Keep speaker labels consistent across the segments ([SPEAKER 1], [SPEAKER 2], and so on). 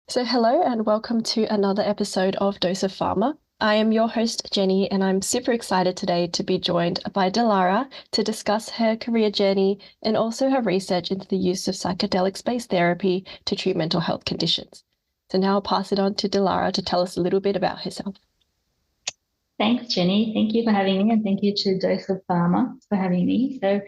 [SPEAKER 1] So, hello and welcome to another episode of Dose of Pharma. I am your host, Jenny, and I'm super excited today to be joined by Dilara to discuss her career journey and also her research into the use of psychedelics-based therapy to treat mental health conditions. So now I'll pass it on to Dilara to tell us a little bit about herself.
[SPEAKER 2] Thanks, Jenny. Thank you for having me, and thank you to Dose of Pharma for having me. So,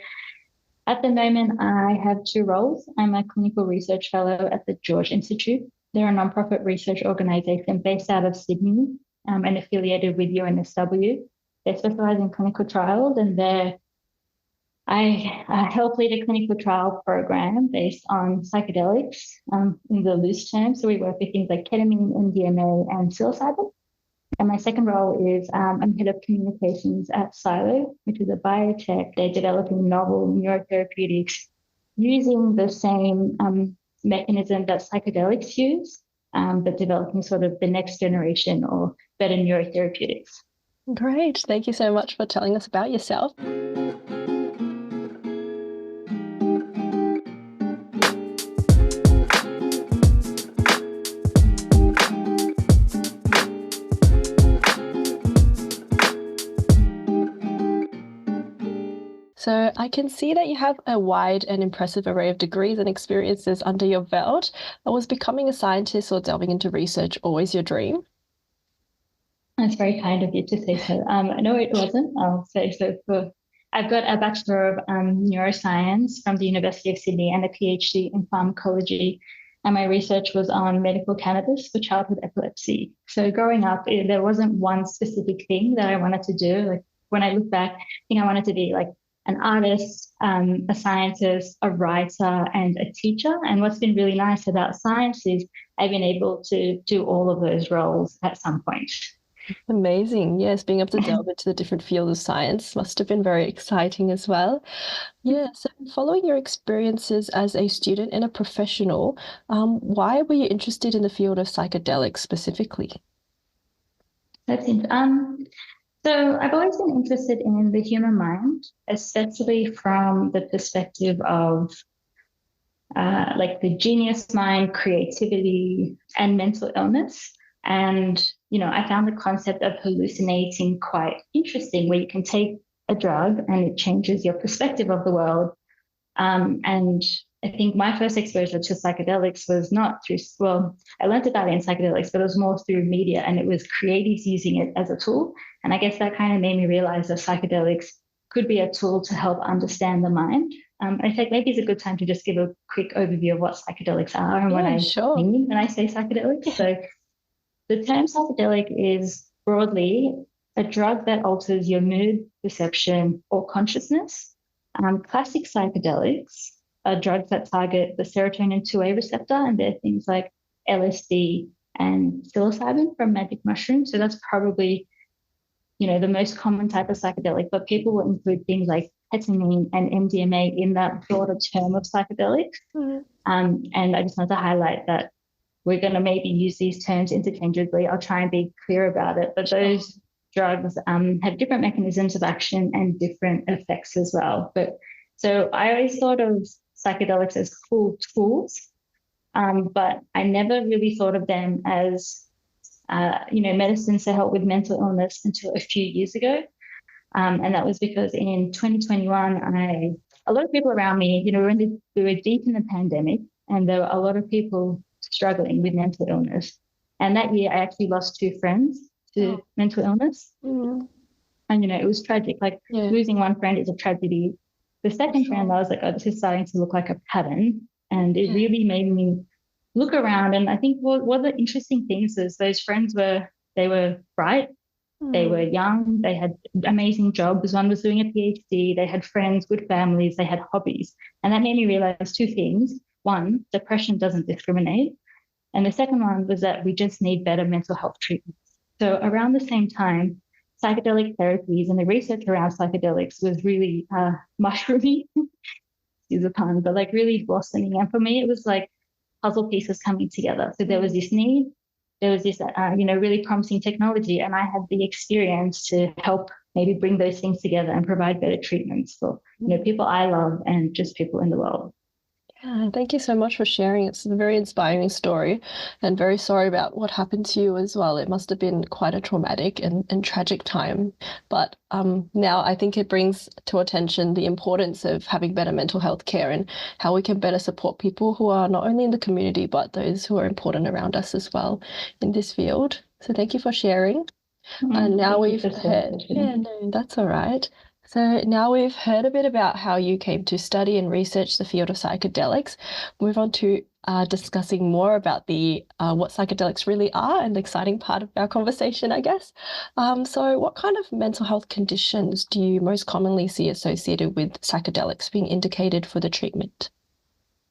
[SPEAKER 2] at the moment, I have two roles. I'm a clinical research fellow at the George Institute. They're a nonprofit research organization based out of Sydney and affiliated with UNSW. They specialize in clinical trials, and I help lead a clinical trial program based on psychedelics in the loose term. So we work with things like ketamine, MDMA, and psilocybin. And my second role is I'm head of communications at Silo, which is a biotech. They're developing novel neurotherapeutics using the same mechanism that psychedelics use, but developing sort of the next generation or better neurotherapeutics.
[SPEAKER 1] Great. Thank you so much for telling us about yourself. So I can see that you have a wide and impressive array of degrees and experiences under your belt. Was becoming a scientist or delving into research always your dream?
[SPEAKER 2] That's very kind of you to say so. No, it wasn't. I'll say so. I've got a Bachelor of Neuroscience from the University of Sydney and a PhD in pharmacology. And my research was on medical cannabis for childhood epilepsy. So growing up, there wasn't one specific thing that I wanted to do. Like when I look back, I think I wanted to be like an artist, a scientist, a writer, and a teacher. And what's been really nice about science is I've been able to do all of those roles at some point.
[SPEAKER 1] Amazing. Yes, being able to delve into the different fields of science must have been very exciting as well. Yeah, so following your experiences as a student and a professional, why were you interested in the field of psychedelics specifically?
[SPEAKER 2] That's it. So I've always been interested in the human mind, especially from the perspective of like the genius mind, creativity, and mental illness. And, I found the concept of hallucinating quite interesting, where you can take a drug and it changes your perspective of the world. And I think my first exposure to psychedelics was not through, well, I learned about it in psychedelics, but it was more through media, and it was creatives using it as a tool. And I guess that kind of made me realize that psychedelics could be a tool to help understand the mind. I think maybe it's a good time to just give a quick overview of what psychedelics are and what I
[SPEAKER 1] Sure.
[SPEAKER 2] mean when I say psychedelics. So the term psychedelic is broadly a drug that alters your mood, perception, or consciousness. Classic psychedelics are drugs that target the serotonin 2A receptor, and they're things like LSD and psilocybin from magic mushrooms. So that's probably, the most common type of psychedelic, but people will include things like ketamine and MDMA in that broader term of psychedelics.
[SPEAKER 1] Mhm.
[SPEAKER 2] And I just want to highlight that we're going to maybe use these terms interchangeably. I'll try and be clear about it, but those drugs have different mechanisms of action and different effects as well. But so I always thought of psychedelics as cool tools, but I never really thought of them as medicines to help with mental illness until a few years ago. And that was because in 2021, a lot of people around me, we were deep in the pandemic, and there were a lot of people struggling with mental illness. And that year, I actually lost two friends to mental illness.
[SPEAKER 1] Mm-hmm.
[SPEAKER 2] And, it was tragic. Like losing one friend is a tragedy. The second friend, I was like, oh, this is starting to look like a pattern. And it really made me look around. And I think what the interesting things is those friends they were bright. They were young, they had amazing jobs. One was doing a PhD, they had friends, good families, they had hobbies. And that made me realize two things. One, depression doesn't discriminate. And the second one was that we just need better mental health treatments. So around the same time, psychedelic therapies and the research around psychedelics was really mushroomy, excuse the pun, but like really blossoming. And for me, it was like puzzle pieces coming together. So there was this need, there was this, really promising technology, and I had the experience to help maybe bring those things together and provide better treatments for, people I love and just people in the world.
[SPEAKER 1] Yeah, thank you so much for sharing. It's a very inspiring story, and very sorry about what happened to you as well. It must have been quite a traumatic and tragic time. But now I think it brings to attention the importance of having better mental health care and how we can better support people who are not only in the community, but those who are important around us as well in this field. So thank you for sharing. And now we've heard, yeah, no, that's all right. So now we've heard a bit about how you came to study and research the field of psychedelics. Move on to discussing more about the what psychedelics really are and the exciting part of our conversation, I guess. So what kind of mental health conditions do you most commonly see associated with psychedelics being indicated for the treatment?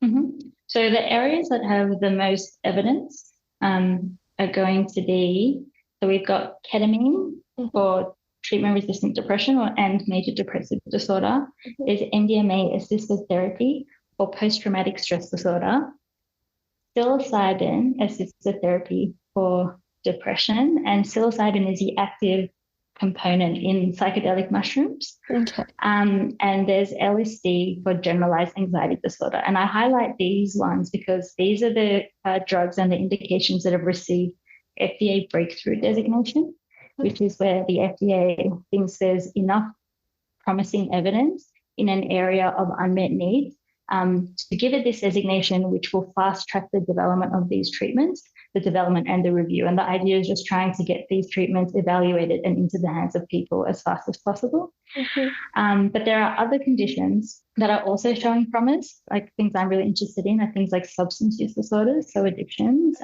[SPEAKER 2] So the areas that have the most evidence are going to be, so we've got ketamine for treatment-resistant depression and major depressive disorder. There's MDMA-assisted therapy for post-traumatic stress disorder, psilocybin-assisted therapy for depression, and psilocybin is the active component in psychedelic mushrooms.
[SPEAKER 1] Okay.
[SPEAKER 2] And there's LSD for generalized anxiety disorder. And I highlight these ones because these are the drugs and the indications that have received FDA breakthrough designation, which is where the FDA thinks there's enough promising evidence in an area of unmet need to give it this designation, which will fast track the development of these treatments, the development and the review. And the idea is just trying to get these treatments evaluated and into the hands of people as fast as possible. But there are other conditions that are also showing promise, like things I'm really interested in are things like substance use disorders, so addictions,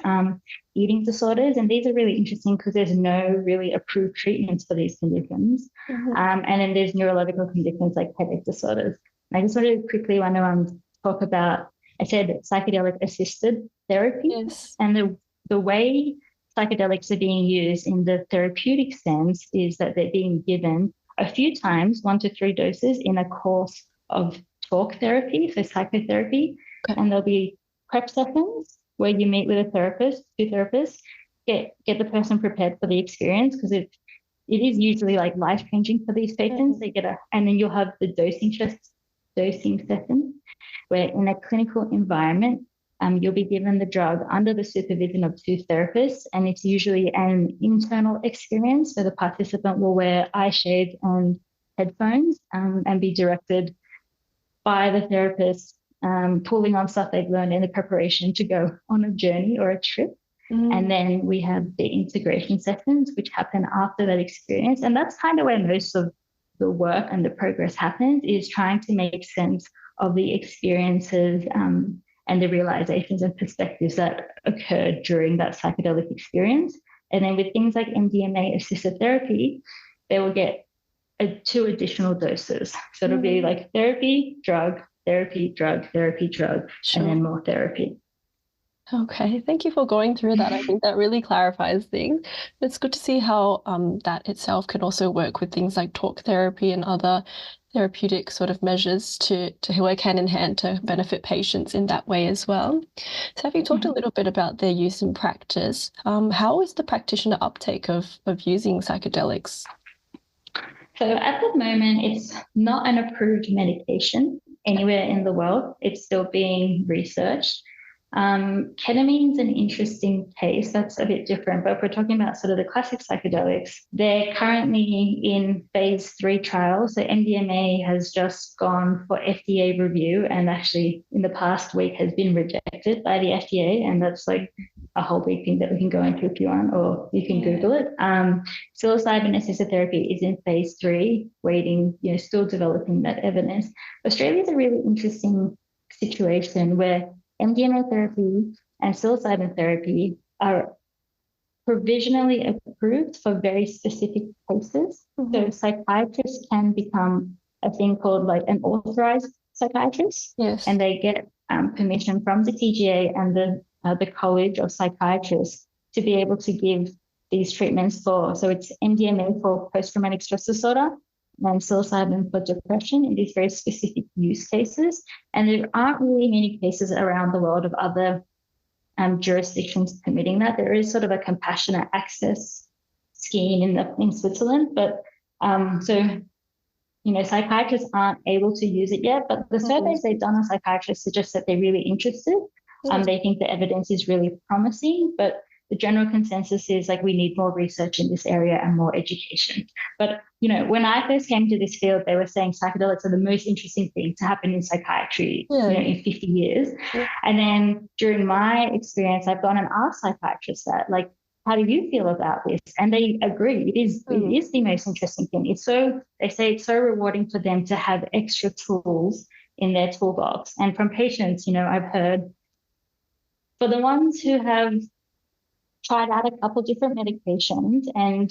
[SPEAKER 2] eating disorders. And these are really interesting because there's no really approved treatments for these conditions. And then there's neurological conditions like headache disorders. I just wanted to quickly want to talk about, I said psychedelic assisted therapy.
[SPEAKER 1] Yes.
[SPEAKER 2] And the way psychedelics are being used in the therapeutic sense is that they're being given a few times, 1 to 3 doses in a course of talk therapy, so psychotherapy. Okay. And there'll be prep sessions where you meet with a therapist, 2 therapists, get the person prepared for the experience because it is usually like life-changing for these patients. They and then you'll have the dosing session where in a clinical environment, you'll be given the drug under the supervision of 2 therapists, and it's usually an internal experience where the participant will wear eye shades and headphones and be directed by the therapist, pulling on stuff they've learned in the preparation to go on a journey or a trip. And then we have the integration sessions, which happen after that experience. And that's kind of where most of the work and the progress happens, is trying to make sense of the experiences and the realizations and perspectives that occurred during that psychedelic experience. And then with things like MDMA-assisted therapy, they will get 2 additional doses. So it'll be like therapy, drug, therapy, drug, therapy, drug, and then more therapy.
[SPEAKER 1] Okay, thank you for going through that. I think that really clarifies things. It's good to see how that itself can also work with things like talk therapy and other therapeutic sort of measures to work hand in hand to benefit patients in that way as well. So have you talked a little bit about their use in practice? How is the practitioner uptake of using psychedelics?
[SPEAKER 2] So at the moment, it's not an approved medication anywhere in the world. It's still being researched. Ketamine's an interesting case. That's a bit different, but if we're talking about sort of the classic psychedelics, they're currently in phase 3 trials. So MDMA has just gone for FDA review, and actually in the past week has been rejected by the FDA. And that's like a whole big thing that we can go into if you want, or you can Google it. Psilocybin-assisted therapy is in phase 3, waiting, still developing that evidence. Australia is a really interesting situation where MDMA therapy and psilocybin therapy are provisionally approved for very specific cases. So psychiatrists can become a thing called like an authorized psychiatrist. Yes. And they get permission from the TGA and the College of Psychiatrists to be able to give these treatments so it's MDMA for post-traumatic stress disorder and psilocybin for depression in these very specific use cases. And there aren't really many cases around the world of other jurisdictions permitting that. There is sort of a compassionate access scheme in Switzerland, but so psychiatrists aren't able to use it yet, but the surveys they've done on psychiatrists suggest that they're really interested. They think the evidence is really promising, but the general consensus is like we need more research in this area and more education. But, when I first came to this field, they were saying psychedelics are the most interesting thing to happen in psychiatry, in 50 years. And then during my experience, I've gone and asked psychiatrists that, like, how do you feel about this? And they agree. It is the most interesting thing. They say it's so rewarding for them to have extra tools in their toolbox. And from patients, I've heard for the ones who have tried out a couple different medications and,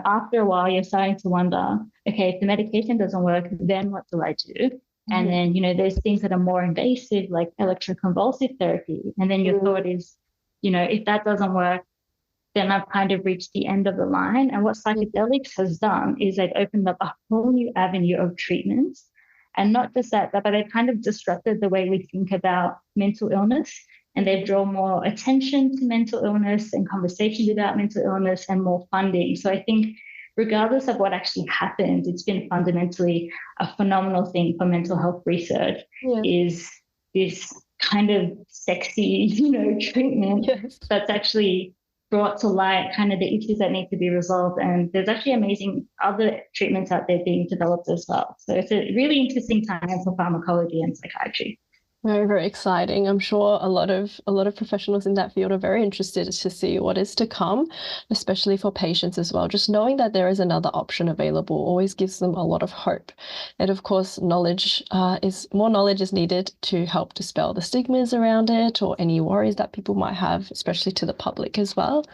[SPEAKER 2] after a while you're starting to wonder, okay, if the medication doesn't work, then what do I do? And then, there's things that are more invasive, like electroconvulsive therapy. And then your thought is, if that doesn't work, then I've kind of reached the end of the line. And what psychedelics has done is they've opened up a whole new avenue of treatments. And not just that, but they've kind of disrupted the way we think about mental illness. And they've drawn more attention to mental illness and conversations about mental illness and more funding. So I think regardless of what actually happened, it's been fundamentally a phenomenal thing for mental health research is this kind of sexy, treatment that's actually brought to light kind of the issues that need to be resolved. And there's actually amazing other treatments out there being developed as well. So it's a really interesting time for pharmacology and psychiatry.
[SPEAKER 1] Very, very exciting. I'm sure a lot of professionals in that field are very interested to see what is to come, especially for patients as well. Just knowing that there is another option available always gives them a lot of hope. And of course, more knowledge is needed to help dispel the stigmas around it or any worries that people might have, especially to the public as well.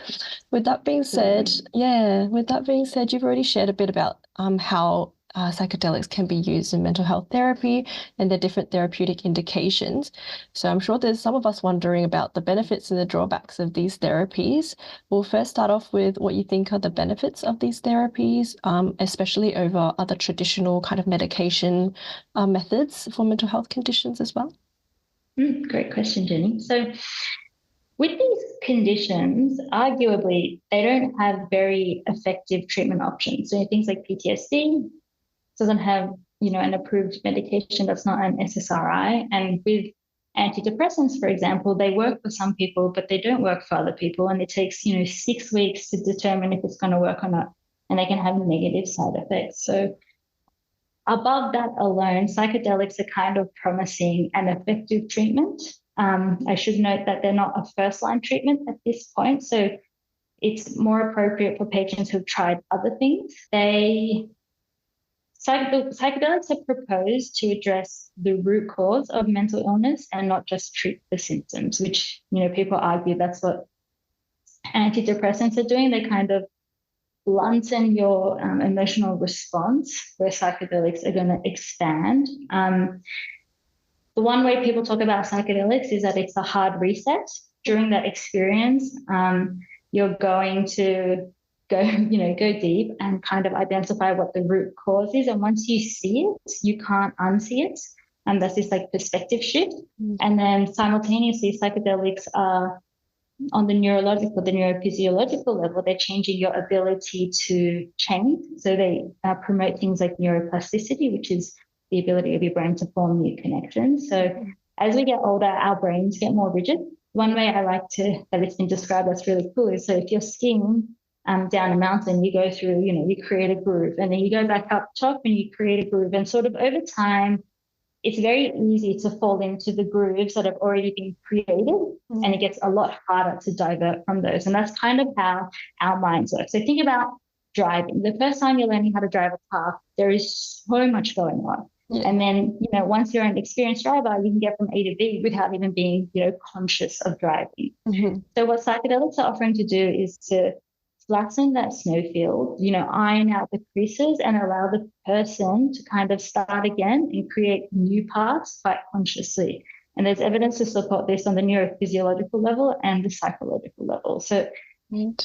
[SPEAKER 1] With that being said, you've already shared a bit about how psychedelics can be used in mental health therapy and the different therapeutic indications. So I'm sure there's some of us wondering about the benefits and the drawbacks of these therapies. We'll first start off with what you think are the benefits of these therapies, especially over other traditional kind of medication methods for mental health conditions as well.
[SPEAKER 2] Great question, Jenny. So with these conditions, arguably, they don't have very effective treatment options. So things like PTSD doesn't have, an approved medication that's not an SSRI. And with antidepressants, for example, they work for some people, but they don't work for other people. And it takes, 6 weeks to determine if it's going to work or not. And they can have negative side effects. So above that alone, psychedelics are kind of promising an effective treatment. I should note that they're not a first-line treatment at this point. So it's more appropriate for patients who've tried other things. Psychedelics are proposed to address the root cause of mental illness and not just treat the symptoms, which, people argue that's what antidepressants are doing. They kind of blunten your emotional response, where psychedelics are going to expand. The one way people talk about psychedelics is that it's a hard reset. During that experience, you're going to go deep and kind of identify what the root cause is. And once you see it, you can't unsee it. And that's this like perspective shift. And then simultaneously, psychedelics are on the neurophysiological level, they're changing your ability to change. So they promote things like neuroplasticity, which is the ability of your brain to form new connections. So as we get older, our brains get more rigid. One way I like that it's been described that's really cool is, so if you're skiing down a mountain, you go through, you create a groove, and then you go back up top and you create a groove. And sort of over time, it's very easy to fall into the grooves that have already been created, and it gets a lot harder to divert from those. And that's kind of how our minds work. So think about driving. The first time you're learning how to drive a car, there is so much going on. And then, once you're an experienced driver, you can get from A to B without even being, conscious of driving. So what psychedelics are offering to do is to flatten that snowfield, iron out the creases and allow the person to kind of start again and create new paths quite consciously. And there's evidence to support this on the neurophysiological level and the psychological level. So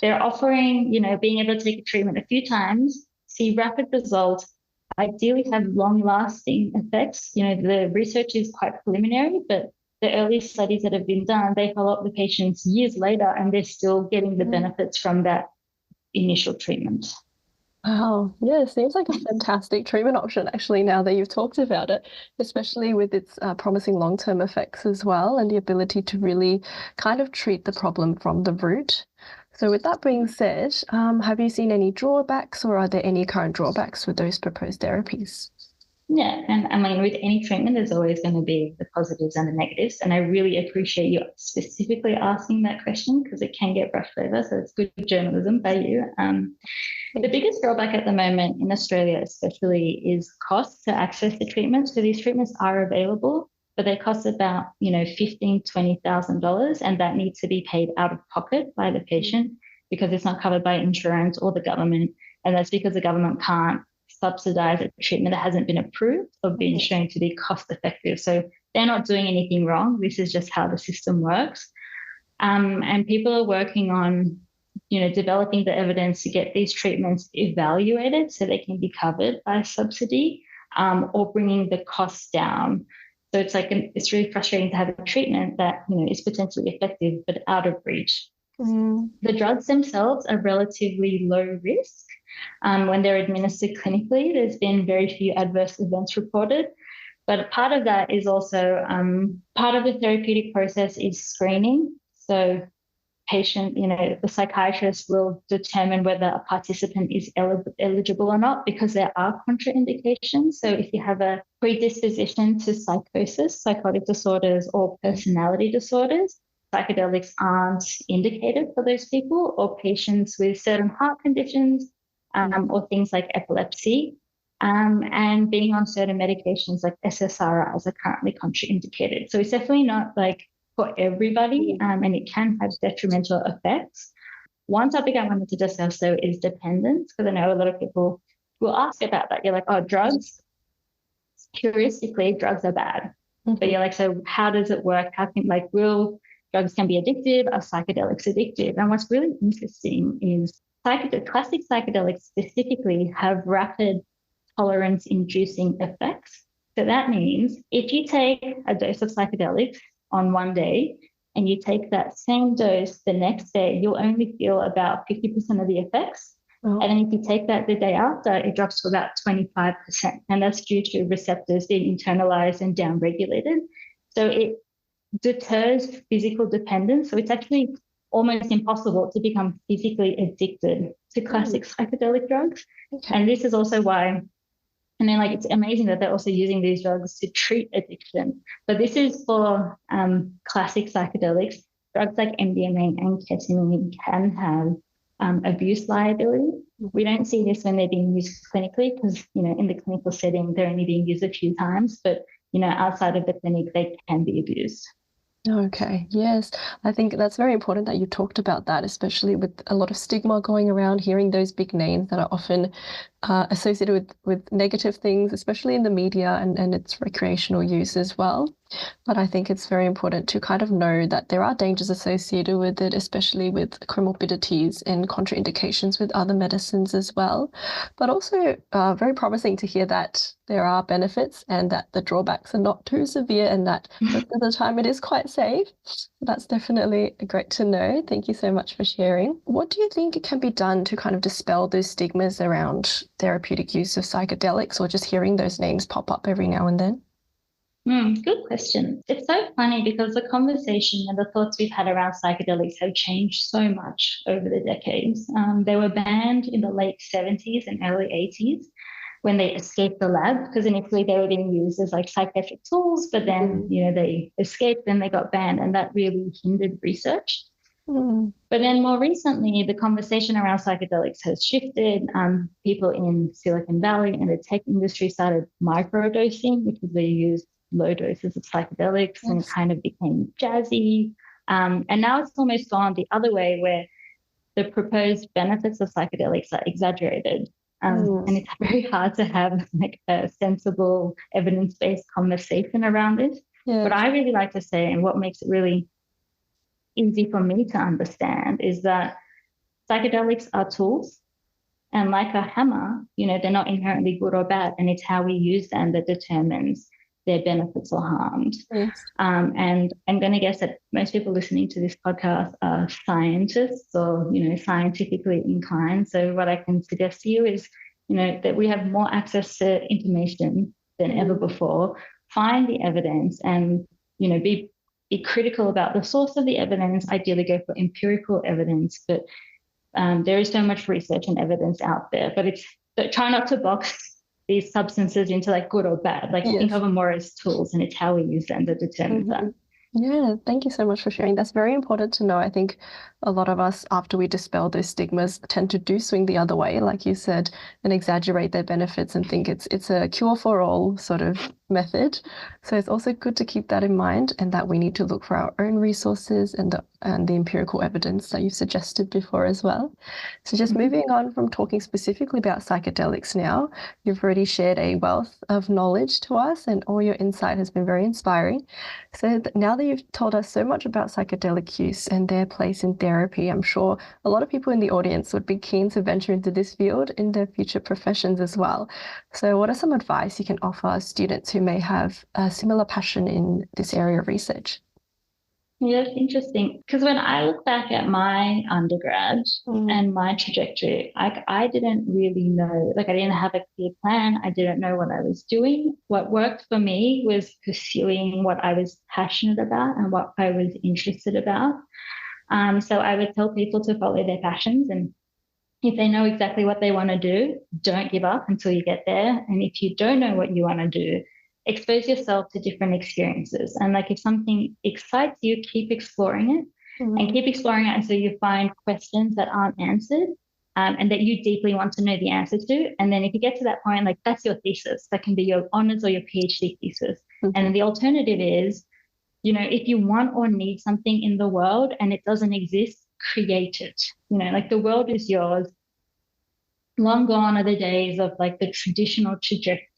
[SPEAKER 2] they're offering, being able to take a treatment a few times, see rapid results, ideally have long-lasting effects. The research is quite preliminary, but the early studies that have been done, they follow up the patients years later and they're still getting the benefits from that initial treatment.
[SPEAKER 1] Wow. Yeah, it seems like a fantastic treatment option, actually, now that you've talked about it, especially with its promising long-term effects as well, and the ability to really kind of treat the problem from the root. So with that being said, have you seen any drawbacks, or are there any current drawbacks with those proposed therapies?
[SPEAKER 2] Yeah, and I mean, with any treatment, there's always going to be the positives and the negatives. And I really appreciate you specifically asking that question because it can get brushed over. So it's good journalism by you. The biggest drawback at the moment in Australia, especially, is cost to access the treatment. So these treatments are available, but they cost about, $15,000, $20,000, and that needs to be paid out of pocket by the patient because it's not covered by insurance or the government. And that's because the government can't subsidize a treatment that hasn't been approved or been shown to be cost effective. So they're not doing anything wrong. This is just how the system works. And people are working on developing the evidence to get these treatments evaluated so they can be covered by subsidy, or bringing the costs down. So it's really frustrating to have a treatment that is potentially effective but out of reach. The drugs themselves are relatively low risk. When they're administered clinically, there's been very few adverse events reported. But part of that is also part of the therapeutic process is screening. So the psychiatrist will determine whether a participant is eligible or not because there are contraindications. So if you have a predisposition to psychosis, psychotic disorders, or personality disorders, psychedelics aren't indicated for those people, or patients with certain heart conditions, or things like epilepsy. And being on certain medications like SSRIs are currently contraindicated. So it's definitely not like for everybody, and it can have detrimental effects. One topic I wanted to discuss, though, is dependence, because I know a lot of people will ask about that. You're like, oh, drugs, heuristically, drugs are bad. But you're like, so how does it work? How can, real drugs can be addictive? Are psychedelics addictive? And what's really interesting is classic psychedelics specifically have rapid tolerance-inducing effects. So that means if you take a dose of psychedelics on one day and you take that same dose the next day, you'll only feel about 50% of the effects. And then if you take that the day after, it drops to about 25%. And that's due to receptors being internalized and downregulated. So it deters physical dependence. So it's actually almost impossible to become physically addicted to classic psychedelic drugs. And this is also why it's amazing that they're also using these drugs to treat addiction. But this is for classic psychedelics. Drugs like MDMA and ketamine can have abuse liability. We don't see this when they're being used clinically because, in the clinical setting, they're only being used a few times. But, outside of the clinic, they can be abused.
[SPEAKER 1] Okay, yes. I think that's very important that you talked about that, especially with a lot of stigma going around, hearing those big names that are often associated with negative things, especially in the media and its recreational use as well. But I think it's very important to kind of know that there are dangers associated with it, especially with comorbidities and contraindications with other medicines as well. But also very promising to hear that there are benefits and that the drawbacks are not too severe and that most of the time it is quite safe. That's definitely great to know. Thank you so much for sharing. What do you think can be done to kind of dispel those stigmas around therapeutic use of psychedelics, or just hearing those names pop up every now and then?
[SPEAKER 2] Good question. It's so funny because the conversation and the thoughts we've had around psychedelics have changed so much over the decades. They were banned in the late 70s and early 80s when they escaped the lab, because initially they were being used as psychiatric tools, but then, they escaped and they got banned, and that really hindered research. But then more recently, the conversation around psychedelics has shifted. People in Silicon Valley and the tech industry started microdosing, which is they used low doses of psychedelics, and it kind of became jazzy. And now it's almost gone the other way, where the proposed benefits of psychedelics are exaggerated. And it's very hard to have a sensible evidence-based conversation around this. What I really like to say, and what makes it really easy for me to understand, is that psychedelics are tools, and like a hammer, they're not inherently good or bad, and it's how we use them that determines their benefits or harms.
[SPEAKER 1] Yes.
[SPEAKER 2] And I'm going to guess that most people listening to this podcast are scientists or, scientifically inclined. So what I can suggest to you is, that we have more access to information than ever before. Find the evidence and, be critical about the source of the evidence. Ideally go for empirical evidence, but there is so much research and evidence out there, but try not to box these substances into like good or bad. Like think of them more as tools, and it's how we use them that determines that.
[SPEAKER 1] Yeah, thank you so much for sharing. That's very important to know. I think a lot of us, after we dispel those stigmas, tend to swing the other way, like you said, and exaggerate their benefits and think it's a cure for all sort of method. So it's also good to keep that in mind, and that we need to look for our own resources and the empirical evidence that you've suggested before as well. So just moving on from talking specifically about psychedelics now, you've already shared a wealth of knowledge to us, and all your insight has been very inspiring. So now that you've told us so much about psychedelic use and their place in therapy, I'm sure a lot of people in the audience would be keen to venture into this field in their future professions as well. So what are some advice you can offer students who may have a similar passion in this area of research?
[SPEAKER 2] Yeah, it's interesting because when I look back at my undergrad and my trajectory, I didn't really know, I didn't have a clear plan. I didn't know what I was doing. What worked for me was pursuing what I was passionate about and what I was interested about. So I would tell people to follow their passions, and if they know exactly what they want to do, don't give up until you get there. And if you don't know what you want to do, expose yourself to different experiences. And if something excites you, keep exploring it and keep exploring it until you find questions that aren't answered and that you deeply want to know the answer to. And then if you get to that point, that's your thesis. That can be your honors or your PhD thesis. And then the alternative is, if you want or need something in the world and it doesn't exist, create it. The world is yours. Long gone are the days of the traditional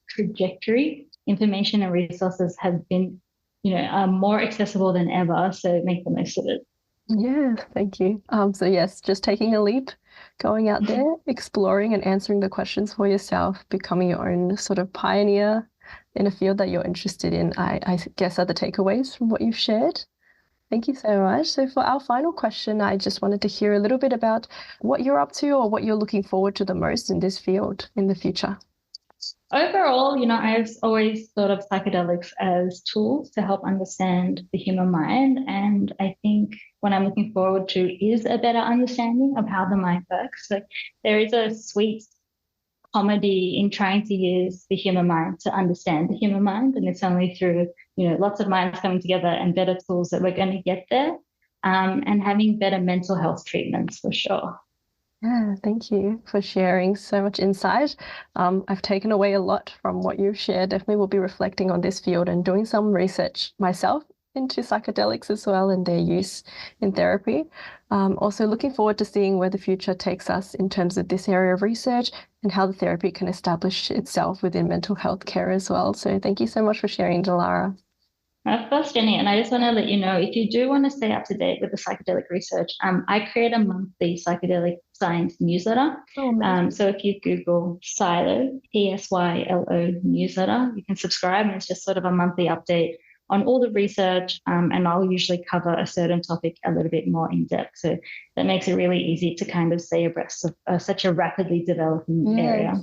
[SPEAKER 2] trajectory. Information and resources have been, are more accessible than ever. So make the most of it.
[SPEAKER 1] Yeah, thank you. So yes, just taking a leap, going out there, exploring and answering the questions for yourself, becoming your own sort of pioneer in a field that you're interested in, I guess are the takeaways from what you've shared. Thank you so much. So for our final question, I just wanted to hear a little bit about what you're up to or what you're looking forward to the most in this field in the future.
[SPEAKER 2] Overall, I've always thought of psychedelics as tools to help understand the human mind. And I think what I'm looking forward to is a better understanding of how the mind works. So there is a sweet comedy in trying to use the human mind to understand the human mind. And it's only through, lots of minds coming together and better tools that we're going to get there, and having better mental health treatments for sure.
[SPEAKER 1] Yeah, thank you for sharing so much insight. I've taken away a lot from what you've shared. Definitely will be reflecting on this field and doing some research myself into psychedelics as well and their use in therapy. Also looking forward to seeing where the future takes us in terms of this area of research and how the therapy can establish itself within mental health care as well. So thank you so much for sharing, Dilara.
[SPEAKER 2] Of course, Jenny, and I just want to let you know, if you do want to stay up to date with the psychedelic research, I create a monthly psychedelic science newsletter. So if you Google Psylo, Psylo newsletter, you can subscribe, and it's just sort of a monthly update on all the research, and I'll usually cover a certain topic a little bit more in depth. So that makes it really easy to kind of stay abreast of such a rapidly developing area.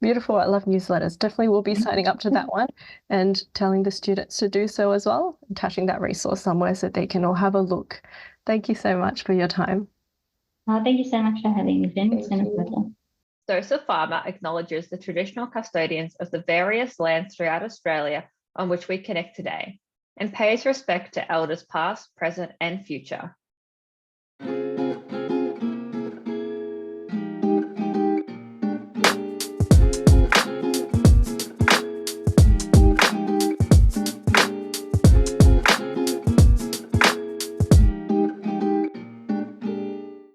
[SPEAKER 1] Beautiful. I love newsletters. Definitely will be signing up to that one and telling the students to do so as well, attaching that resource somewhere so they can all have a look. Thank you so much for your time.
[SPEAKER 2] Thank you so much for having me, Jen. It's been a pleasure.
[SPEAKER 3] Dose of Pharma acknowledges the traditional custodians of the various lands throughout Australia on which we connect today and pays respect to elders past, present and future.